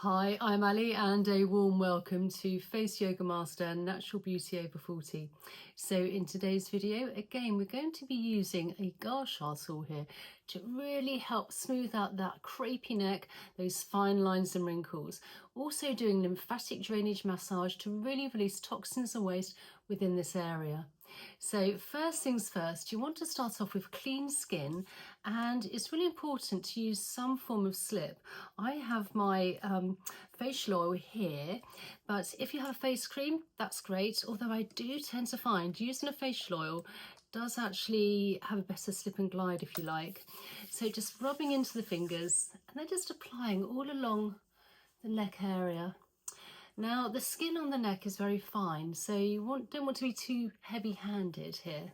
Hi, I'm Ali and a warm welcome to Faceyogamaster Natural Beauty Over 40. So in today's video, again, we're going to be using a Gua Sha tool here to really help smooth out that crepey neck, those fine lines and wrinkles. Also doing lymphatic drainage massage to really release toxins and waste within this area. So first things first, you want to start off with clean skin, and it's really important to use some form of slip. I have my facial oil here, but if you have a face cream, that's great. Although I do tend to find using a facial oil does actually have a better slip and glide, if you like. So just rubbing into the fingers and then just applying all along the neck area. Now the skin on the neck is very fine, so you don't want to be too heavy-handed here.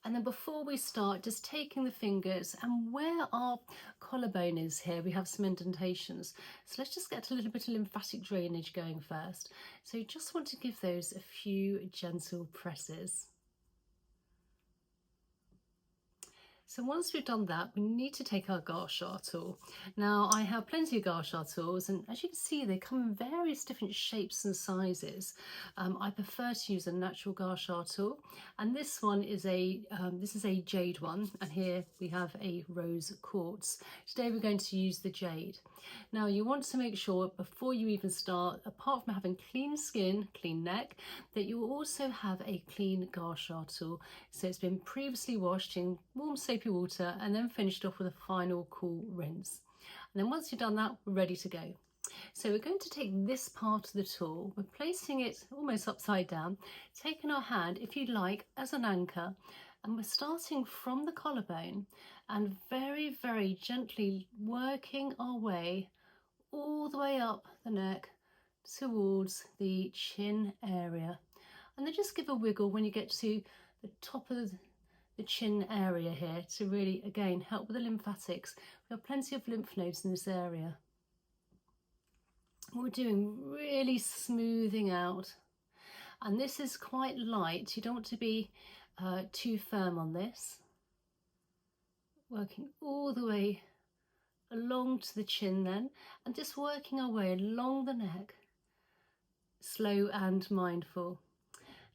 And then before we start, just taking the fingers, and where our collarbone is here, we have some indentations. So let's just get a little bit of lymphatic drainage going first. So you just want to give those a few gentle presses. So once we've done that, we need to take our Gua Sha tool. Now I have plenty of Gua Sha tools, and as you can see, they come in various different shapes and sizes. I prefer to use a natural Gua Sha tool, and this one is a jade one, and here we have a rose quartz. Today we're going to use the jade. Now you want to make sure before you even start, apart from having clean skin, clean neck, that you also have a clean Gua Sha tool. So it's been previously washed in warm soapy water and then finished off with a final cool rinse. And then once you've done that, we're ready to go. So we're going to take this part of the tool, we're placing it almost upside down, taking our hand, if you like, as an anchor, and we're starting from the collarbone and very, very gently working our way all the way up the neck towards the chin area. And then just give a wiggle when you get to the top of the chin area here to really, again, help with the lymphatics. We have plenty of lymph nodes in this area. What we're doing, really smoothing out. And this is quite light. You don't want to be too firm on this. Working all the way along to the chin then, and just working our way along the neck, slow and mindful.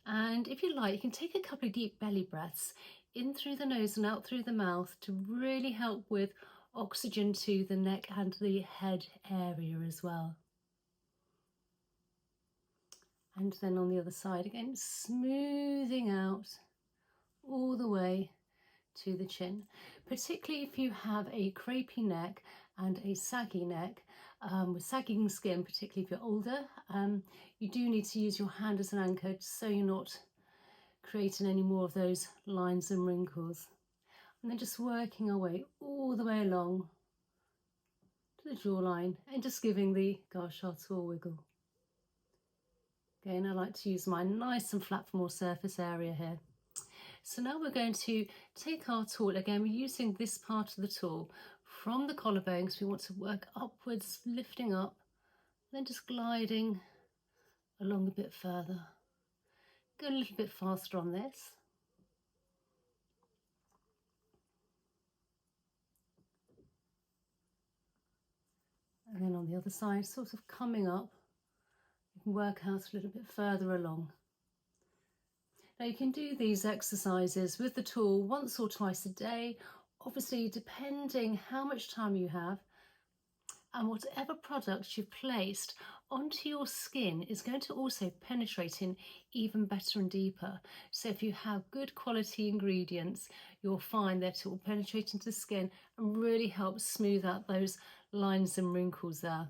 And if you like, you can take a couple of deep belly breaths in through the nose and out through the mouth to really help with oxygen to the neck and the head area as well. And then on the other side again, smoothing out all the way to the chin, particularly if you have a crepey neck and a saggy neck, with sagging skin, particularly if you're older, you do need to use your hand as an anchor so you're not creating any more of those lines and wrinkles. And then just working our way all the way along to the jawline and just giving the Gua Sha tool wiggle. Again, I like to use mine nice and flat for more surface area here. So now we're going to take our tool, again we're using this part of the tool from the collarbone because we want to work upwards, lifting up, then just gliding along a bit further. Go a little bit faster on this. And then on the other side, sort of coming up, you can work out a little bit further along. Now you can do these exercises with the tool once or twice a day, obviously depending how much time you have, and whatever product you've placed onto your skin is going to also penetrate in even better and deeper. So if you have good quality ingredients, you'll find that it will penetrate into the skin and really help smooth out those lines and wrinkles there.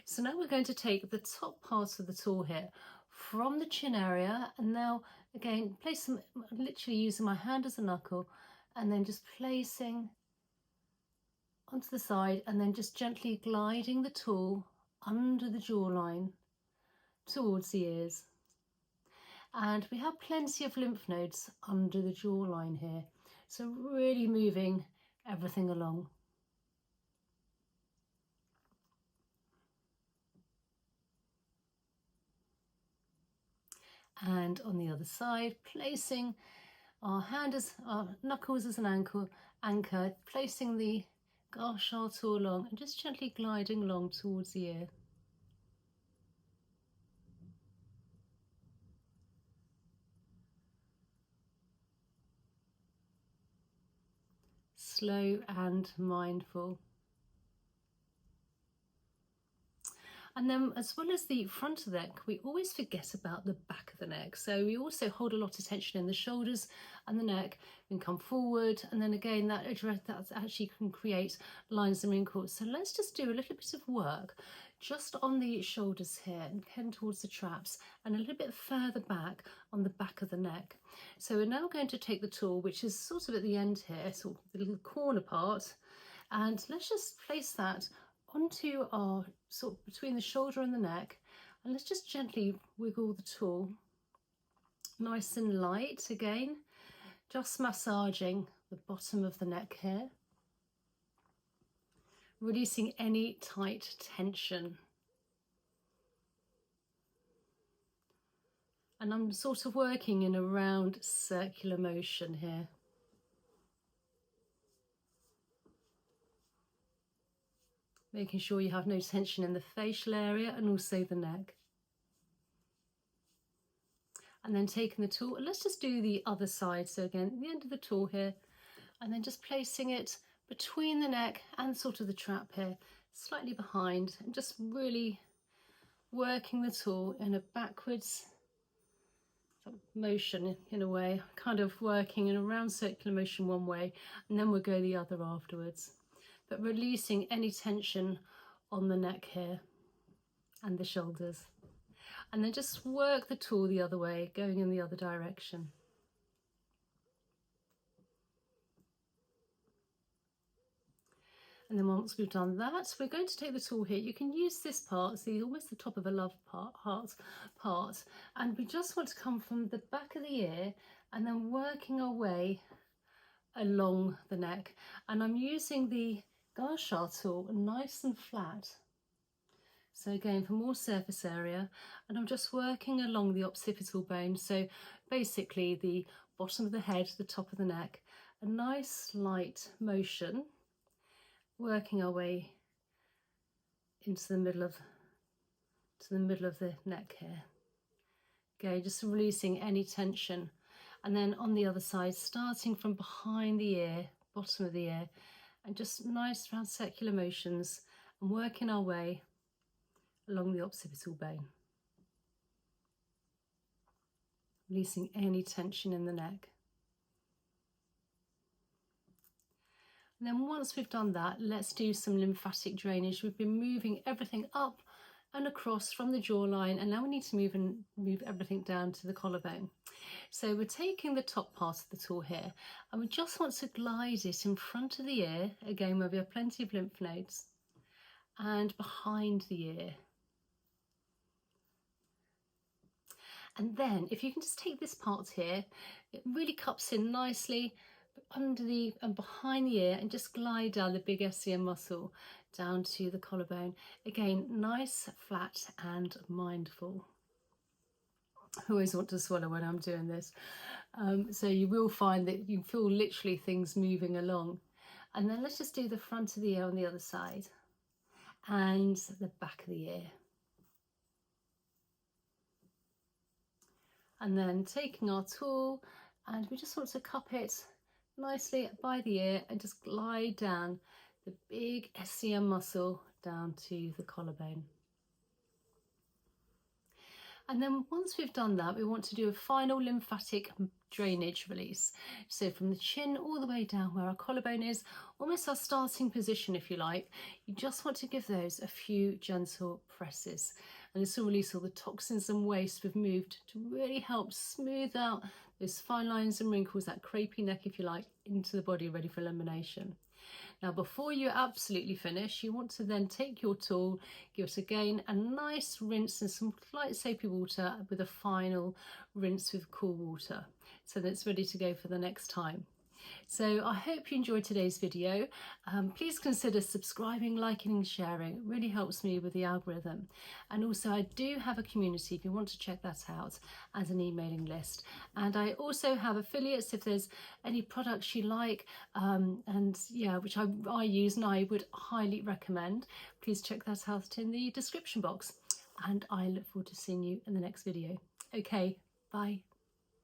So now we're going to take the top part of the tool here from the chin area, and now again place them, literally using my hand as a knuckle, and then just placing onto the side and then just gently gliding the tool under the jawline towards the ears. And we have plenty of lymph nodes under the jawline here, so really moving everything along. And on the other side, placing our knuckles as an anchor, placing the Gua Sha tool along and just gently gliding along towards the ear. Slow and mindful. And then as well as the front of the neck, we always forget about the back of the neck. So we also hold a lot of tension in the shoulders and the neck and come forward. And then again, that actually can create lines and wrinkles. So let's just do a little bit of work just on the shoulders here and head towards the traps and a little bit further back on the back of the neck. So we're now going to take the tool, which is sort of at the end here, sort of the little corner part, and let's just place that onto our sort of between the shoulder and the neck, and let's just gently wiggle the tool nice and light again, just massaging the bottom of the neck here, releasing any tight tension. And I'm sort of working in a round circular motion here. Making sure you have no tension in the facial area and also the neck. And then taking the tool, and let's just do the other side. So again, the end of the tool here, and then just placing it between the neck and sort of the trap here, slightly behind, and just really working the tool in a backwards motion in a way, kind of working in a round circular motion one way, and then we'll go the other afterwards. But releasing any tension on the neck here and the shoulders. And then just work the tool the other way, going in the other direction. And then once we've done that, we're going to take the tool here. You can use this part, see almost the top of a love heart, and we just want to come from the back of the ear and then working our way along the neck. And I'm using the Gua Sha tool nice and flat. So again, for more surface area, and I'm just working along the occipital bone. So basically the bottom of the head, the top of the neck, a nice light motion, working our way into the middle of the neck here. Okay, just releasing any tension. And then on the other side, starting from behind the ear, bottom of the ear, and just nice round circular motions and working our way along the occipital bone. Releasing any tension in the neck. And then once we've done that, let's do some lymphatic drainage. We've been moving everything up and across from the jawline, and now we need to move everything down to the collarbone. So we're taking the top part of the tool here, and we just want to glide it in front of the ear, again where we have plenty of lymph nodes, and behind the ear. And then if you can just take this part here, it really cups in nicely under the and behind the ear, and just glide down the big SCM muscle down to the collarbone. Again, nice, flat and mindful. I always want to swallow when I'm doing this. So you will find that you feel literally things moving along. And then let's just do the front of the ear on the other side and the back of the ear. And then taking our tool, and we just want to cup it nicely by the ear and just glide down the big SCM muscle down to the collarbone. And then once we've done that, we want to do a final lymphatic drainage release. So from the chin all the way down where our collarbone is, almost our starting position if you like, you just want to give those a few gentle presses. And this will release all the toxins and waste we've moved to really help smooth out those fine lines and wrinkles, that crepey neck if you like, into the body ready for elimination. Now before you absolutely finish, you want to then take your tool, give it again a nice rinse in some light soapy water with a final rinse with cool water, so that it's ready to go for the next time. So I hope you enjoyed today's video. Please consider subscribing, liking and sharing. It really helps me with the algorithm. And also I do have a community if you want to check that out, and an emailing list. And I also have affiliates if there's any products you like, and yeah, which I use and I would highly recommend. Please check that out in the description box. And I look forward to seeing you in the next video. Okay, bye.